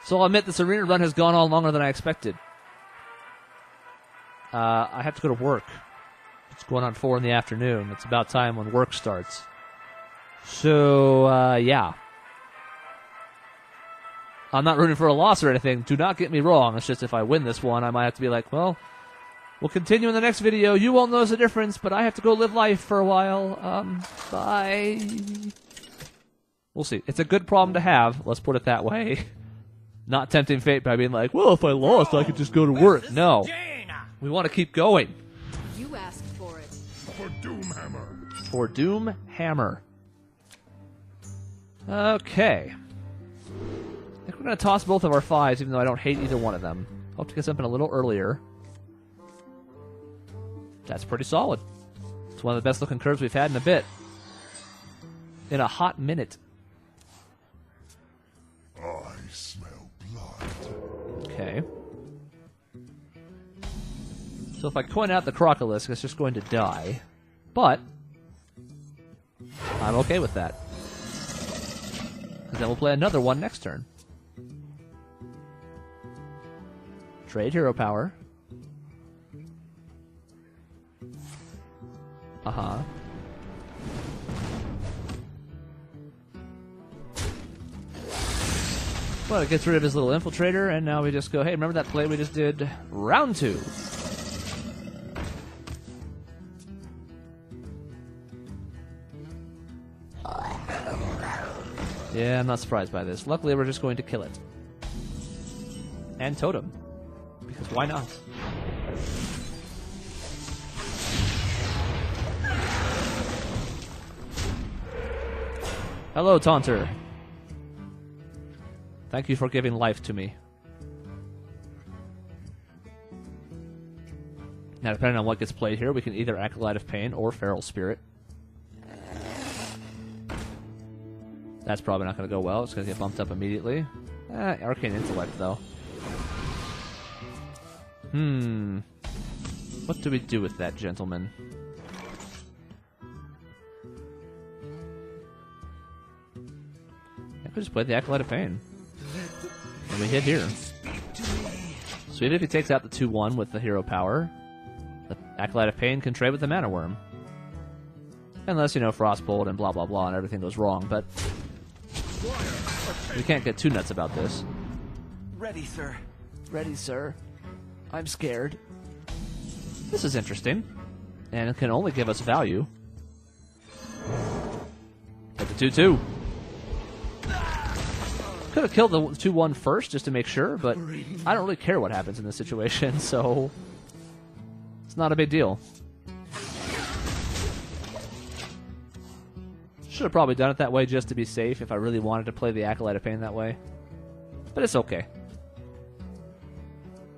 So I'll admit this arena run has gone on longer than I expected. I have to go to work. It's going on 4 in the afternoon. It's about time when work starts. So, yeah. I'm not rooting for a loss or anything. Do not get me wrong. It's just if I win this one, I might have to be like, well, we'll continue in the next video. You won't notice the difference, but I have to go live life for a while. Bye. We'll see. It's a good problem to have. Let's put it that way. Not tempting fate by being like, well, if I lost, I could just go to work. No. We want to keep going. You asked for it. For Doomhammer. For Doomhammer. Okay. I think we're going to toss both of our 5s, even though I don't hate either one of them. Hope to get something a little earlier. That's pretty solid. It's one of the best looking curves we've had in a bit. In a hot minute. I smell blood. Okay. So if I coin out the Crocolisk, it's just going to die. But I'm okay with that. Because then we'll play another one next turn. Trade hero power. Uh-huh. Well, it gets rid of his little infiltrator, and now we just go, hey, remember that play we just did? Round 2. Yeah, I'm not surprised by this. Luckily, we're just going to kill it. And totem. Because why not? Hello, Taunter. Thank you for giving life to me. Now, depending on what gets played here, we can either Acolyte of Pain or Feral Spirit. That's probably not going to go well. It's going to get bumped up immediately. Arcane Intellect, though. What do we do with that, gentleman? I could just play the Acolyte of Pain. And we hit here. So even if he takes out the 2-1 with the hero power, the Acolyte of Pain can trade with the Mana Worm. Unless, you know, Frostbolt and blah blah blah and everything goes wrong, but we can't get too nuts about this. Ready, sir. Ready, sir. I'm scared. This is interesting. And it can only give us value. Hit the 2-2. Could have killed the 2-1 first just to make sure, but I don't really care what happens in this situation, so it's not a big deal. Should have probably done it that way just to be safe if I really wanted to play the Acolyte of Pain that way. But it's okay.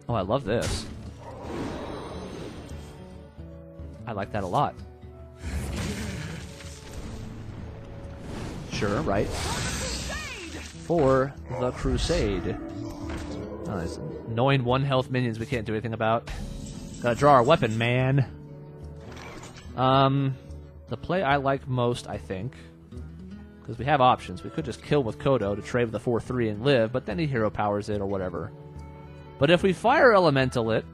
Oh, I love this. I like that a lot. Sure, right. For the Crusade. Oh, these annoying 1-health minions we can't do anything about. Gotta draw our weapon, man. The play I like most, I think, because we have options. We could just kill with Kodo to trade with the 4-3 and live, but then he hero powers it or whatever. But if we fire elemental it,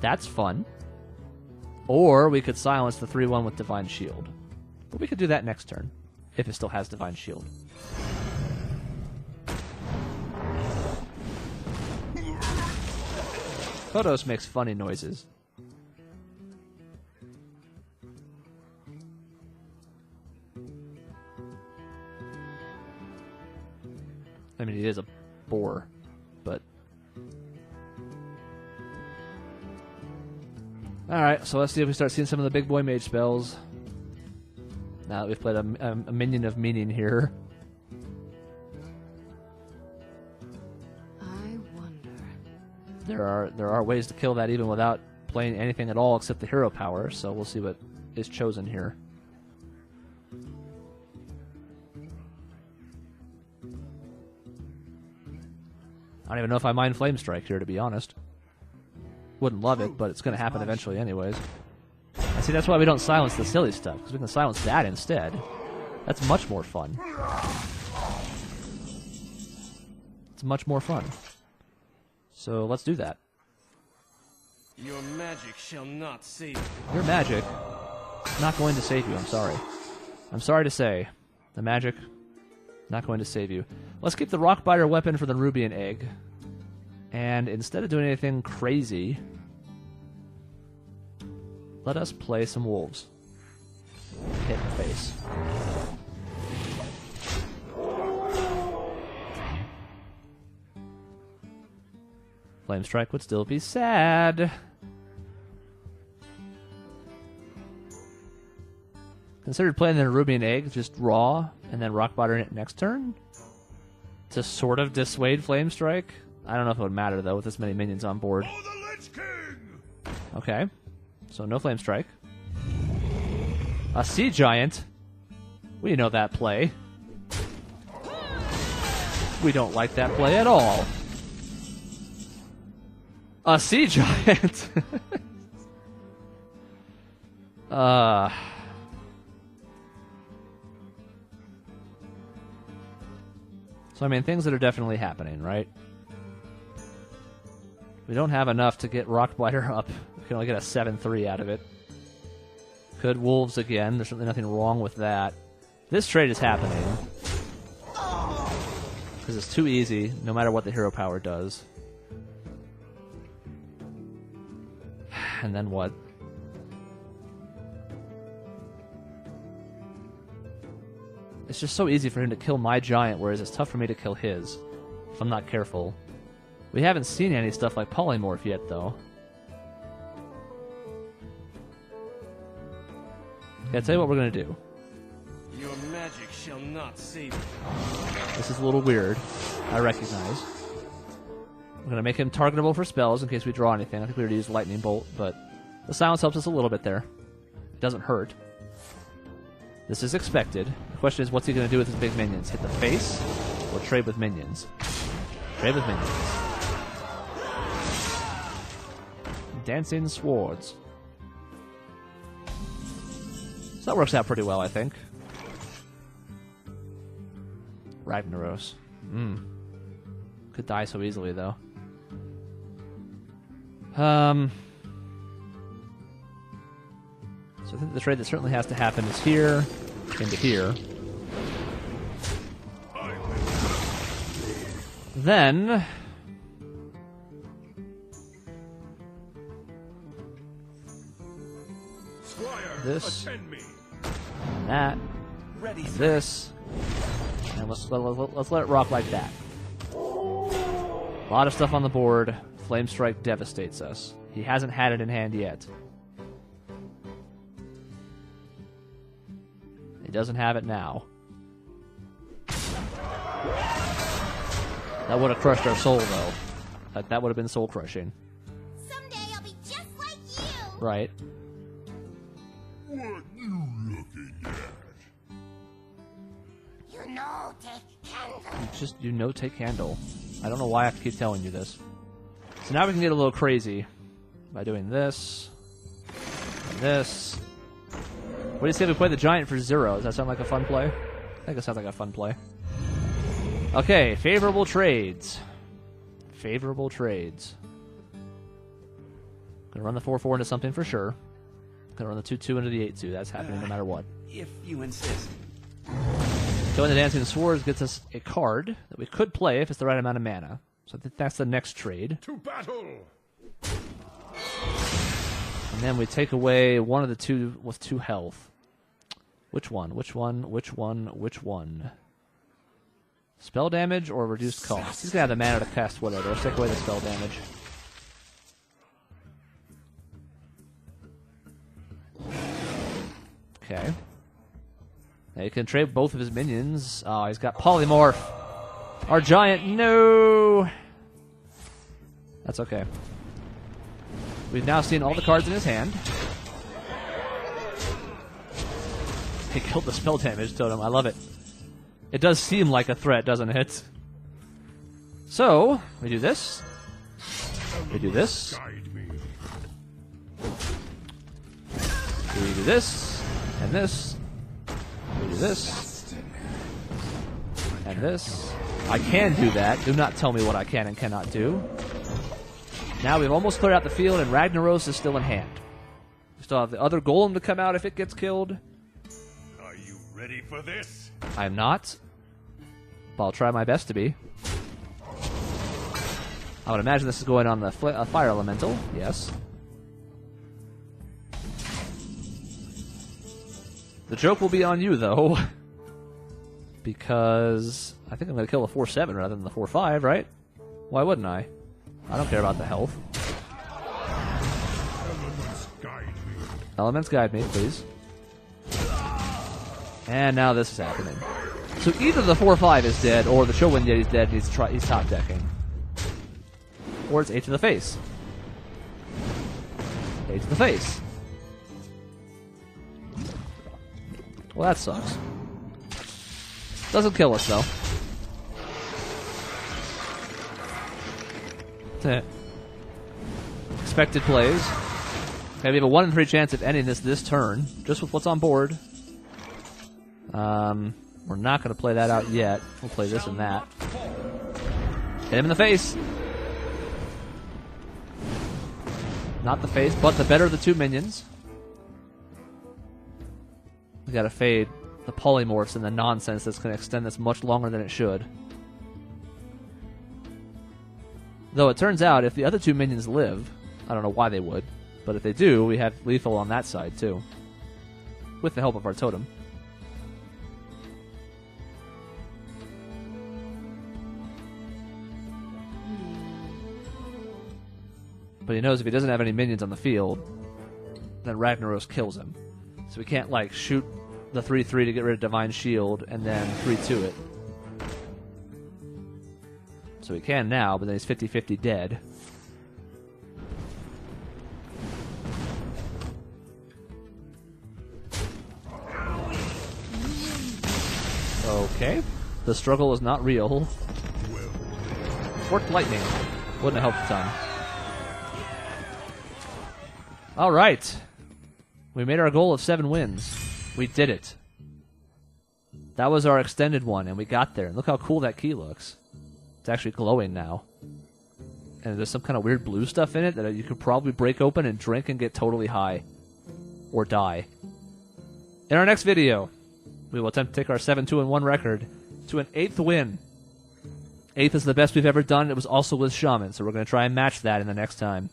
that's fun. Or we could silence the 3-1 with Divine Shield. But we could do that next turn, if it still has Divine Shield. Kodos makes funny noises. I mean, he is a boar, but... Alright, so let's see if we start seeing some of the big boy mage spells. Now that we've played a minion of meaning here. I wonder. There are ways to kill that even without playing anything at all except the hero power, so we'll see what is chosen here. I don't even know if I mind Flame Strike here, to be honest. Wouldn't love it, but it's going to happen eventually anyways. And see, that's why we don't silence the silly stuff, because we can silence that instead. That's much more fun. It's much more fun. So let's do that. Your magic shall not save you. Your magic is not going to save you, I'm sorry. I'm sorry to say. The magic, not going to save you. Let's keep the Rockbiter weapon for the Rubian Egg. And instead of doing anything crazy, let us play some wolves. Hit in the face. Flame Strike would still be sad. Considered playing the Rubian Egg just raw and then Rockbiter it next turn to sort of dissuade Flame Strike. I don't know if it would matter though with this many minions on board. For the Lich King! Okay, so no Flame Strike. A Sea Giant. We know that play. We don't like that play at all. A Sea Giant. So, I mean, things that are definitely happening, right? We don't have enough to get Rockbiter up. We can only get a 7-3 out of it. Could Wolves again. There's certainly nothing wrong with that. This trade is happening. Because it's too easy, no matter what the hero power does. And then what? It's just so easy for him to kill my giant, whereas it's tough for me to kill his, if I'm not careful. We haven't seen any stuff like Polymorph yet, though. Okay, I'll tell you what we're going to do. Your magic shall not save you. This is a little weird, I recognize. We're going to make him targetable for spells in case we draw anything. I think we already used Lightning Bolt, but the silence helps us a little bit there. It doesn't hurt. This is expected. The question is, what's he going to do with his big minions? Hit the face or trade with minions? Trade with minions. Dancing Swords. So that works out pretty well, I think. Ragnaros. Could die so easily, though. So I think the trade that certainly has to happen is here into here. Then Squire, this, attend me. and that, Ready, and sir. this, and let's let it rock like that. A lot of stuff on the board. Flame Strike devastates us. He hasn't had it in hand yet. He doesn't have it now. That would have crushed our soul, though. That would have been soul crushing. Someday I'll be just like you. Right. What you looking at? You know, take candle. Take handle. I don't know why I have to keep telling you this. So now we can get a little crazy by doing this, and this. What do you say if we play the giant for 0? Does that sound like a fun play? I think it sounds like a fun play. Okay, favorable trades. Favorable trades. Gonna run the 4-4 into something for sure. Gonna run the 2-2 into the 8-2. That's happening no matter what. If you insist. Going to Dancing Swords gets us a card that we could play if it's the right amount of mana. So I think that's the next trade. To battle! And then we take away one of the two with 2 health. Which one? Which one? Which one? Which one? Spell damage or reduced cost? He's going to have the mana to cast whatever. Let's take away the spell damage. Okay. Now you can trade both of his minions. Oh, he's got Polymorph. Our giant, no! That's okay. We've now seen all the cards in his hand. He killed the spell damage totem. I love it. It does seem like a threat, doesn't it? So, we do this. We do this. Guide me. We do this. And this. We do this. And this. I can do that. Do not tell me what I can and cannot do. Now we've almost cleared out the field, and Ragnaros is still in hand. We still have the other golem to come out if it gets killed. Are you ready for this? I'm not. But I'll try my best to be. I would imagine this is going on the fire elemental. Yes. The joke will be on you, though. Because I think I'm going to kill the 4-7 rather than the 4-5, right? Why wouldn't I? I don't care about the health. Elements guide me. Elements guide me, please. And now this is happening. So either the 4-5 is dead, or the Shogun Yeti's dead and he's top decking. Or it's 8 to the face. 8 to the face. Well, that sucks. Doesn't kill us, though. Expected plays. Okay, we have a 1 in 3 chance of ending this turn, just with what's on board. We're not going to play that out yet. We'll play this and that. Hit him in the face. Not the face, but the better of the 2 minions. We gotta fade the polymorphs and the nonsense that's going to extend this much longer than it should. Though it turns out, if the other 2 minions live, I don't know why they would, but if they do, we have lethal on that side too. With the help of our totem. But he knows if he doesn't have any minions on the field, then Ragnaros kills him. So we can't, like, shoot the 3-3 to get rid of Divine Shield and then 3-2 it. So he can now, but then he's 50-50 dead. Okay. The struggle is not real. Forked lightning. Wouldn't have helped a ton. Alright. We made our goal of 7 wins. We did it. That was our extended one, and we got there. And look how cool that key looks. It's actually glowing now. And there's some kind of weird blue stuff in it that you could probably break open and drink and get totally high. Or die. In our next video, we will attempt to take our 7-2-1 record to an 8th win. 8th is the best we've ever done. It was also with Shaman, so we're going to try and match that in the next time.